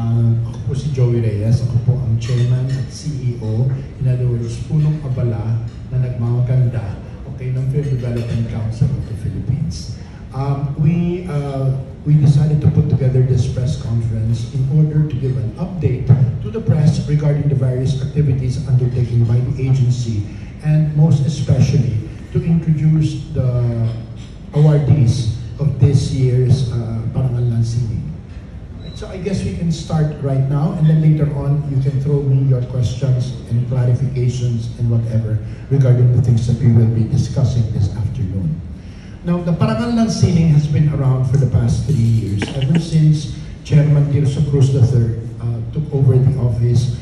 Ako po si Joey Reyes. Ako po ang Chairman at CEO. In other words, punong abala na nagmamaganda, okay, ng Film Development Council of the Philippines. We decided to put together this press conference in order to give an update to the press regarding the various activities undertaken by the agency, and most especially to introduce the awardees of this year's Parangal ng Sining. So I guess we can start right now, and then later on you can throw me your questions and clarifications and whatever regarding the things that we will be discussing this afternoon. Now, the Parangal ng Sining has been around for the past 3 years, ever since Chairman Tirso Cruz III took over the office.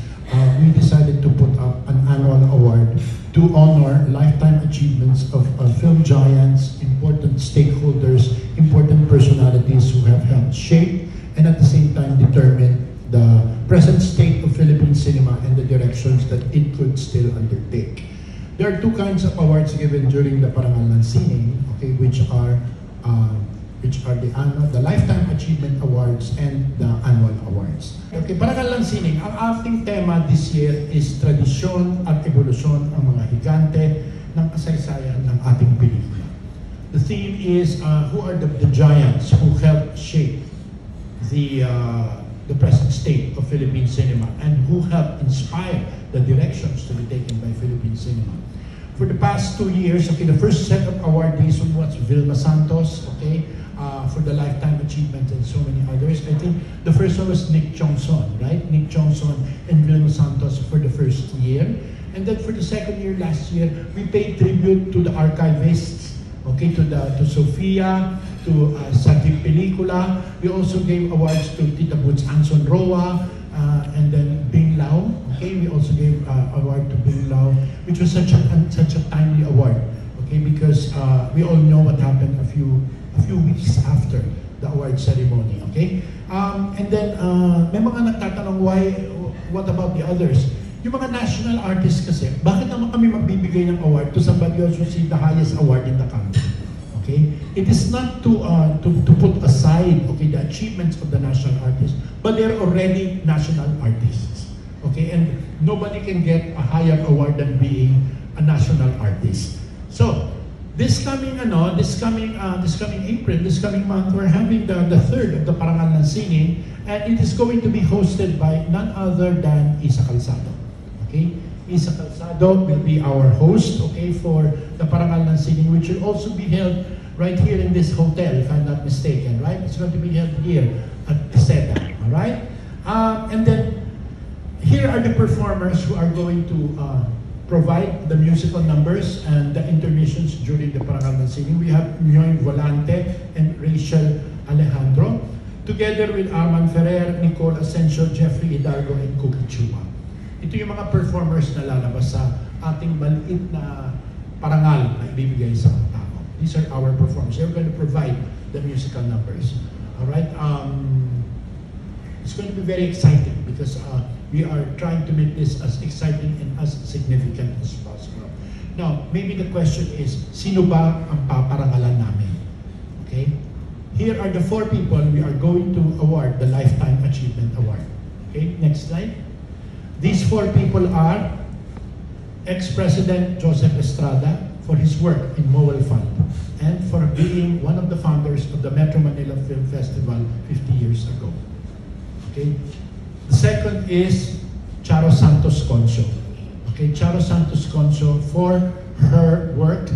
We decided to put up an annual award to honor lifetime achievements of film giants, important stakeholders, important personalities who have helped shape and at the same time determine the present state of Philippine cinema and the directions that it could still undertake. There are two kinds of awards given during the Parangal ng Sining, okay, which are the Lifetime Achievement Awards and the Annual Awards. Okay, Parangal ng Sining, ang ating tema this year is tradisyon at ebolusyon ng mga higante ng kasaysayan ng ating pelikula. The theme is who are the giants who helped shape the present state of Philippine cinema and who helped inspire the directions to be taken by Philippine cinema. For the past 2 years, okay, the first set of awardees was Vilma Santos, okay, for the Lifetime Achievement and so many others. I think the first one was Nick Chongson, right? Nick Chongson and Vilma Santos for the first year. And then for the second year last year, we paid tribute to the archivists, okay, to Sofia, to Sagip Pelikula. We also gave awards to Tita Boots Anson Roa, and then Bing Lao. Okay, we also gave award to Bing Lao, which was such a timely award. Okay, because we all know what happened a few weeks after the award ceremony. Okay, and then may mga nagtatanong what about the others? Yung mga national artists kasi, bakit naman kami magbibigay ng award to somebody else who received the highest award in the country? Okay, it is not to put aside, okay, the achievements of the national artists, but they're already national artists. Okay, and nobody can get a higher award than being a national artist. So this coming April, this coming month, we're having the third of the Parangal ng Sining, and it is going to be hosted by none other than Isa Calzado. Okay, Isa Calzado will be our host, okay, for the Parangal ng Sining, which will also be held right here in this hotel, if I'm not mistaken, right? It's going to be held here at Peseta, all right? And then here are the performers who are going to provide the musical numbers and the intermissions during the Parangal ng Sining. We have Nyoy Volante and Rachel Alejandro, together with Arman Ferrer, Nicole Asensio, Jeffrey Hidalgo, and Cookie Chua. Ito yung mga performers na lalabas sa ating maliit na parangal na ibibigay sa mga tao. These are our performers. They're going to provide the musical numbers. All right? It's going to be very exciting because we are trying to make this as exciting and as significant as possible. Now, maybe the question is, sino ba ang paparangalan namin? Okay? Here are the 4 people we are going to award the Lifetime Achievement Award. Okay, next slide. These 4 people are ex-President Joseph Estrada for his work in Mowal Fund and for being one of the founders of the Metro Manila Film Festival 50 years ago. Okay. The second is Charo Santos Conso. Okay, Charo Santos Conso for her work,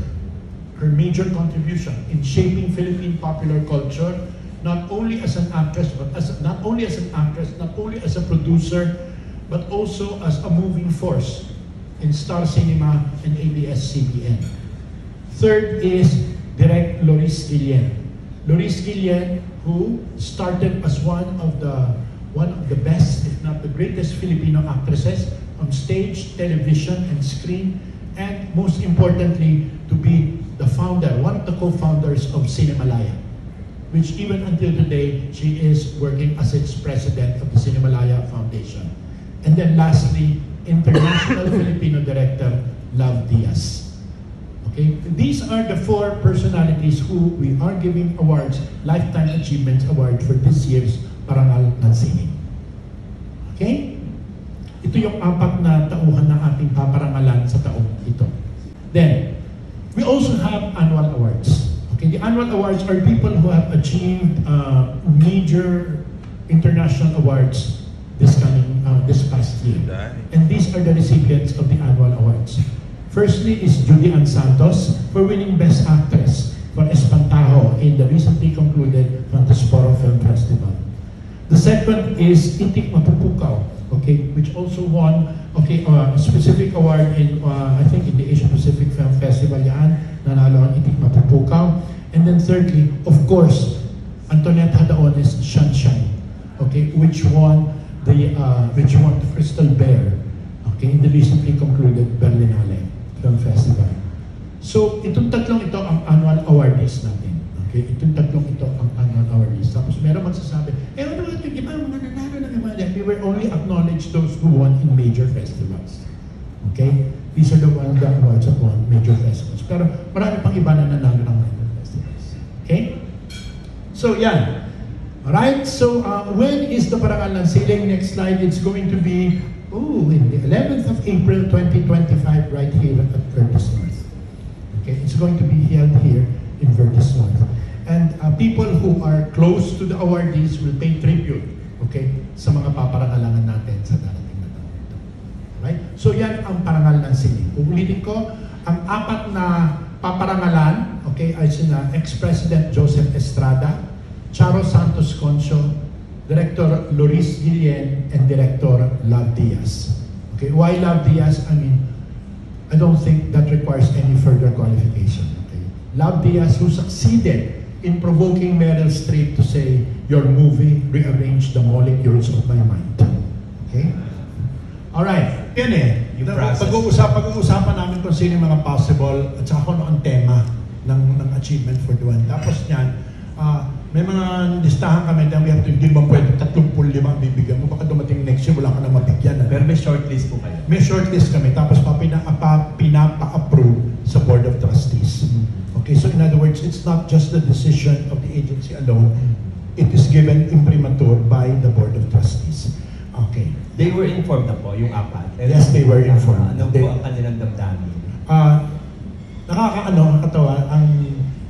her major contribution in shaping Philippine popular culture, not only as an actress, not only as a producer, but also as a moving force in Star Cinema and ABS-CBN. Third is Direct Loris Guillen. Loris Guillen, who started as one of the best, if not the greatest Filipino actresses on stage, television, and screen, and most importantly, to be the founder, one of the co-founders of Cinemalaya, which even until today, she is working as its president of the Cinemalaya Foundation. And then lastly, International Filipino Director, Love Diaz. Okay, these are the 4 personalities who we are giving awards, Lifetime Achievement Award for this year's Parangal ng Sining. Ito yung 4 na tauhan ng ating paparangalan sa taong ito. Then, we also have annual awards. Okay, the annual awards are people who have achieved major international awards this past year. And these are the recipients of the annual awards. Firstly is Judy Ann Santos for winning Best Actress for Espantajo in the recently concluded Montesporo Film Festival. The second is Itik Mapupukaw, okay, which also won a specific award in I think in the Asia Pacific Film Festival yan, nanalo ang Itik Mapupukaw. And then thirdly, of course, Antoinette Hadaones Sunshine, okay, which won the Crystal Bear, okay, in the recently concluded Berlinale Film Festival. So, itong tatlong ito ang annual awardees natin. Okay? Itong tatlong ito ang annual awardees. Tapos meron magsasabi, ano naman yung iba, mga nanalo ng iba. We were only acknowledged those who won in major festivals. Okay? These are the ones that awards that won major festivals. Pero marami pang iba na nanalo ng major festivals. Okay? So, yan. Alright, so when is the Parangal ng Siling? Next slide, it's going to be in the 11th of April 2025 right here at Curtis North. Okay, it's going to be held here in Curtis North. And people who are close to the awardees will pay tribute, okay, sa mga paparangalangan natin sa darating na taon. Right? So yan ang parangal ng Siling. Uulitin ko, ang 4 na paparangalan, okay, ay sina ex-President Joseph Estrada, Charo Santos Concho, Director Loris Guillen, and Director Love Diaz. Okay, why Love Diaz? I mean, I don't think that requires any further qualification. Okay? Love Diaz, who succeeded in provoking Meryl Streep to say, your movie rearranged the molecules of my mind. Okay? Alright, yan pag-uusapan namin kung sino yung mga possible at saka kung ano ang tema ng achievement for Duan. Tapos yan, may mga listahan kami na we have to, hindi mo pwede 35 ang bibigyan mo, baka dumating next year wala ka na mabigyan. Pero may shortlist po kayo? May shortlist kami, tapos pinapa-approve sa Board of Trustees. Okay, so in other words, it's not just the decision of the agency alone, it is given imprimatur by the Board of Trustees. Okay. They were informed na po, yung 4? Yes, they were informed. Ano po ang kanilang damdamin? Nakakatawa, ang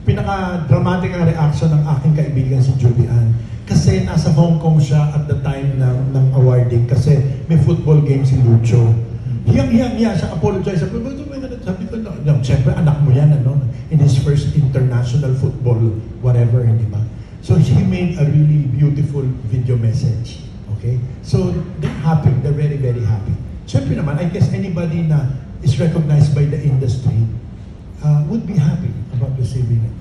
pinaka-dramatic ang reaction ng aking kaibigan si Judy Ann. Kasi nasa Hong Kong siya at the time ng awarding kasi may football game si Lucho. Hiyang-hiya siya, apologize. Sabi ko, no, siyempre anak mo yan, in his first international football, whatever, hindi ba? So he made a really beautiful video message. Okay? So they're happy, they're very, very happy. Siyempre naman, I guess anybody na is recognized by the industry would be happy about receiving it.